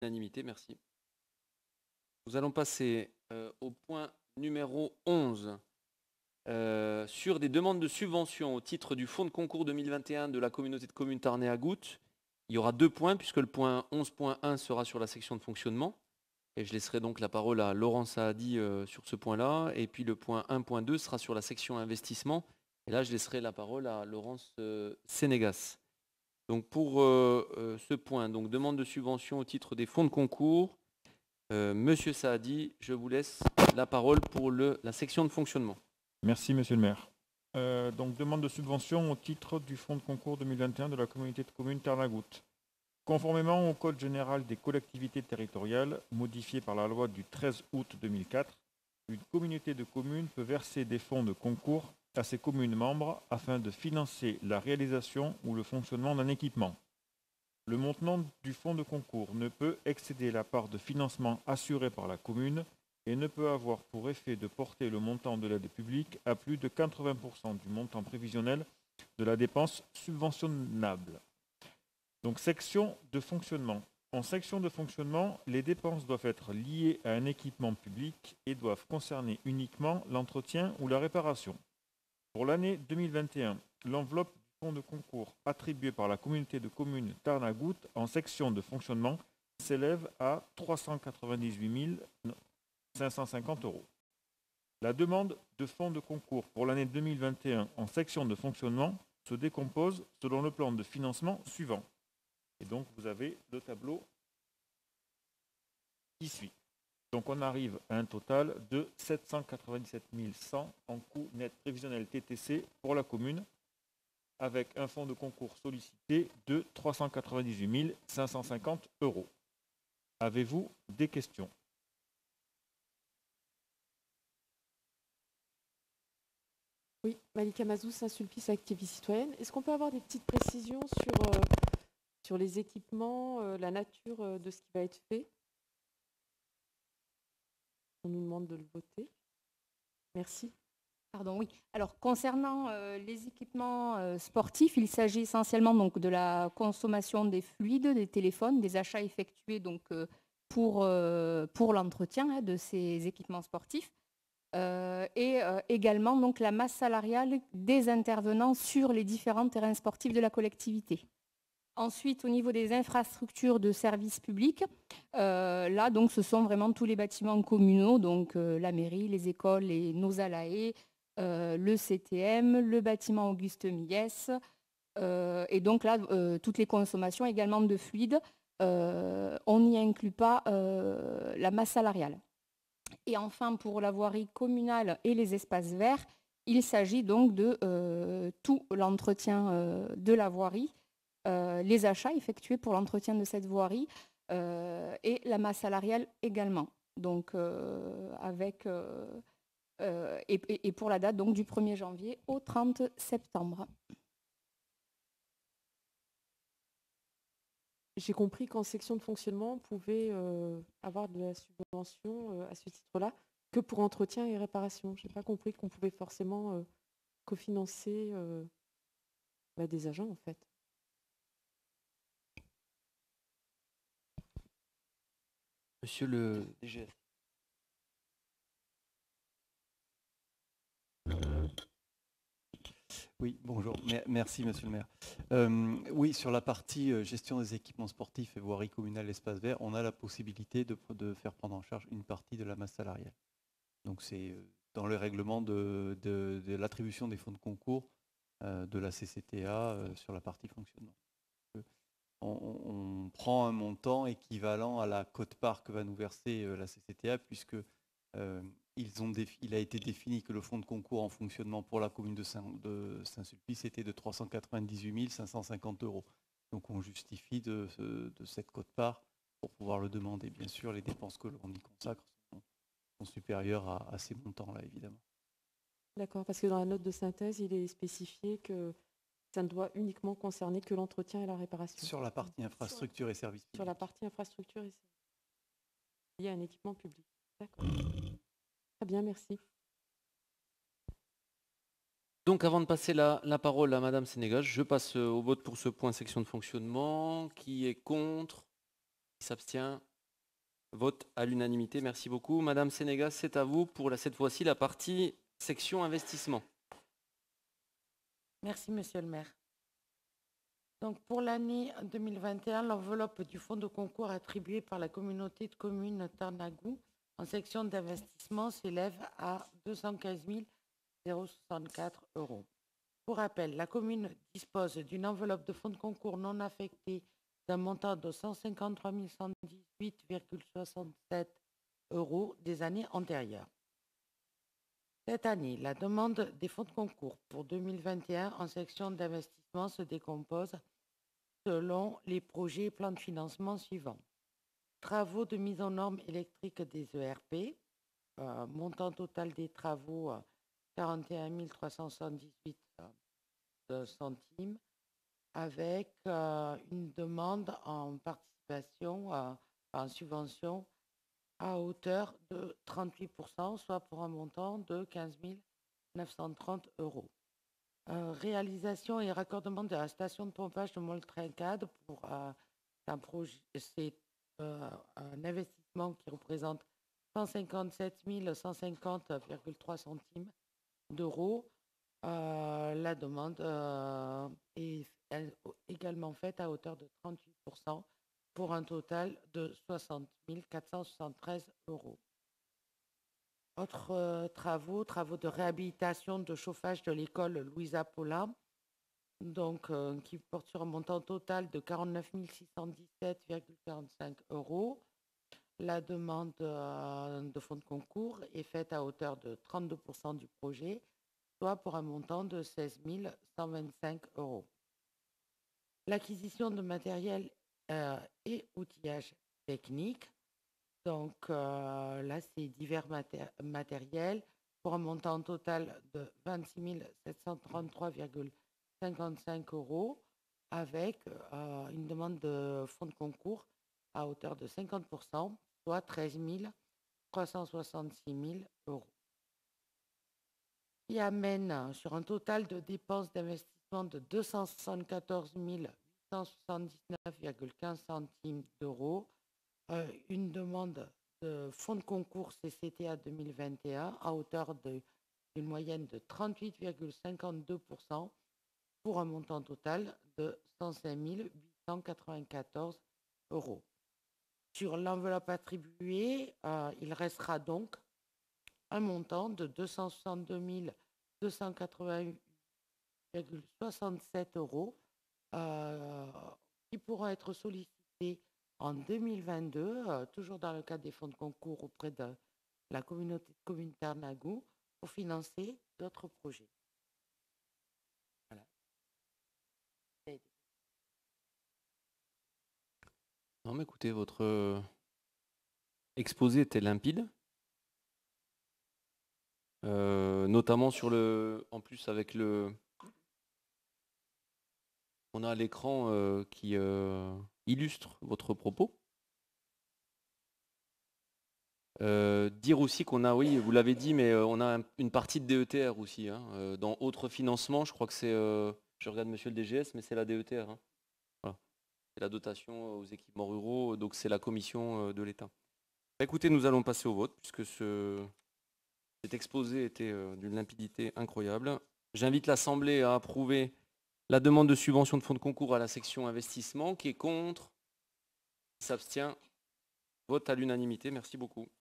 Unanimité, merci. Nous allons passer au point numéro 11. Sur des demandes de subvention au titre du fonds de concours 2021 de la communauté de communes Tarn-et-Gagout. Il y aura 2 points puisque le point 11.1 sera sur la section de fonctionnement. Et je laisserai donc la parole à Laurent Saadi sur ce point-là. Et puis le point 1.2 sera sur la section investissement. Et là, je laisserai la parole à Laurence Sénégas. Donc pour ce point, donc demande de subvention au titre des fonds de concours. Monsieur Saadi, je vous laisse la parole pour la section de fonctionnement. Merci, monsieur le maire. Donc, demande de subvention au titre du fonds de concours 2021 de la communauté de communes Tarn-et-Gagout. Conformément au Code général des collectivités territoriales, modifié par la loi du 13 août 2004, une communauté de communes peut verser des fonds de concours à ses communes membres afin de financer la réalisation ou le fonctionnement d'un équipement. Le montant du fonds de concours ne peut excéder la part de financement assurée par la commune et ne peut avoir pour effet de porter le montant de l'aide publique à plus de 80% du montant prévisionnel de la dépense subventionnable. Donc, section de fonctionnement. En section de fonctionnement, les dépenses doivent être liées à un équipement public et doivent concerner uniquement l'entretien ou la réparation. Pour l'année 2021, l'enveloppe du fonds de concours attribué par la communauté de communes Tarn-et-Gagout en section de fonctionnement s'élève à 398 550 €. La demande de fonds de concours pour l'année 2021 en section de fonctionnement se décompose selon le plan de financement suivant. Et donc, vous avez le tableau qui suit. Donc, on arrive à un total de 797 100 en coût net prévisionnel TTC pour la commune, avec un fonds de concours sollicité de 398 550 €. Avez-vous des questions ? Oui, Malika Mazou, Saint-Sulpice, activiste citoyenne. Est-ce qu'on peut avoir des petites précisions sur les équipements, la nature de ce qui va être fait? On nous demande de le voter. Merci. Pardon, oui. Alors, concernant les équipements sportifs, il s'agit essentiellement donc, de la consommation des fluides, des téléphones, des achats effectués donc, pour l'entretien de ces équipements sportifs. Et également donc, la masse salariale des intervenants sur les différents terrains sportifs de la collectivité. Ensuite, au niveau des infrastructures de services publics, là, donc, ce sont vraiment tous les bâtiments communaux, donc la mairie, les écoles, nos ALAE, le CTM, le bâtiment Auguste Millès, et donc là, toutes les consommations également de fluides, on n'y inclut pas la masse salariale. Et enfin, pour la voirie communale et les espaces verts, il s'agit donc de tout l'entretien de la voirie, les achats effectués pour l'entretien de cette voirie et la masse salariale également. Donc, et pour la date donc, du 1er janvier au 30 septembre. J'ai compris qu'en section de fonctionnement, on pouvait avoir de la subvention à ce titre-là que pour entretien et réparation. Je n'ai pas compris qu'on pouvait forcément cofinancer des agents, en fait. Monsieur le DGS. Oui, bonjour. Merci, monsieur le maire. Oui, sur la partie gestion des équipements sportifs et voirie communale, espace vert, on a la possibilité de faire prendre en charge une partie de la masse salariale. Donc, c'est dans le règlement de l'attribution des fonds de concours de la CCTA sur la partie fonctionnement. On prend un montant équivalent à la quote-part que va nous verser la CCTA, puisque il a été défini que le fonds de concours en fonctionnement pour la commune de Saint-Sulpice était de 398 550 €. Donc on justifie de cette quote-part pour pouvoir le demander. Bien sûr, les dépenses que l'on y consacre sont supérieures à ces montants-là, évidemment. D'accord, parce que dans la note de synthèse, il est spécifié que ça ne doit uniquement concerner que l'entretien et la réparation. Sur la partie infrastructure et services publics. Sur la partie infrastructure et services. Il y a un équipement public. D'accord. Très bien, merci. Donc avant de passer la parole à Madame Sénégas, je passe au vote pour ce point section de fonctionnement. Qui est contre? Qui s'abstient? Vote à l'unanimité. Merci beaucoup. Madame Sénégas, c'est à vous pour cette fois-ci la partie section investissement. Merci, Monsieur le maire. Donc, pour l'année 2021, l'enveloppe du fonds de concours attribué par la communauté de communes Tarnagou en section d'investissement s'élève à 215 064 €. Pour rappel, la commune dispose d'une enveloppe de fonds de concours non affectés d'un montant de 153 118,67 € des années antérieures. Cette année, la demande des fonds de concours pour 2021 en section d'investissement se décompose selon les projets et plans de financement suivants. Travaux de mise en norme électrique des ERP, montant total des travaux 41 378 centimes, avec une demande en participation, en subvention, à hauteur de 38%, soit pour un montant de 15 930 €. Réalisation et raccordement de la station de pompage de Moltrincade pour c'est un investissement qui représente 157 150,3 centimes d'euros. La demande est également faite à hauteur de 38% pour un total de 60 473 €. Autres travaux de réhabilitation de chauffage de l'école Louisa Paulin, donc qui porte sur un montant total de 49 617,45 €. La demande de fonds de concours est faite à hauteur de 32% du projet, soit pour un montant de 16 125 €. L'acquisition de matériel et outillage technique. Donc là, c'est divers matériels pour un montant total de 26 733,55 € avec une demande de fonds de concours à hauteur de 50%, soit 13 366 €. Qui amène sur un total de dépenses d'investissement de 274 879,15 centimes d'euros, une demande de fonds de concours CCTA 2021 à hauteur d'une moyenne de 38,52% pour un montant total de 105 894 €. Sur l'enveloppe attribuée, il restera donc un montant de 262 288,67 € qui pourront être sollicités en 2022, toujours dans le cadre des fonds de concours auprès de la communauté de communes Tarnagou, pour financer d'autres projets. Voilà. Non, mais écoutez, votre exposé était limpide. Notamment sur en plus avec on a l'écran qui illustre votre propos. Dire aussi qu'on a, oui, vous l'avez dit, mais on a une partie de DETR aussi. Hein, dans autres financements, je crois que c'est, je regarde monsieur le DGS, mais c'est la DETR. Hein. Voilà. C'est la dotation aux équipements ruraux, donc c'est la commission de l'État. Écoutez, nous allons passer au vote, puisque cet exposé était d'une limpidité incroyable. J'invite l'Assemblée à approuver la demande de subvention de fonds de concours à la section investissement. Qui est contre? Qui s'abstient? Vote à l'unanimité. Merci beaucoup.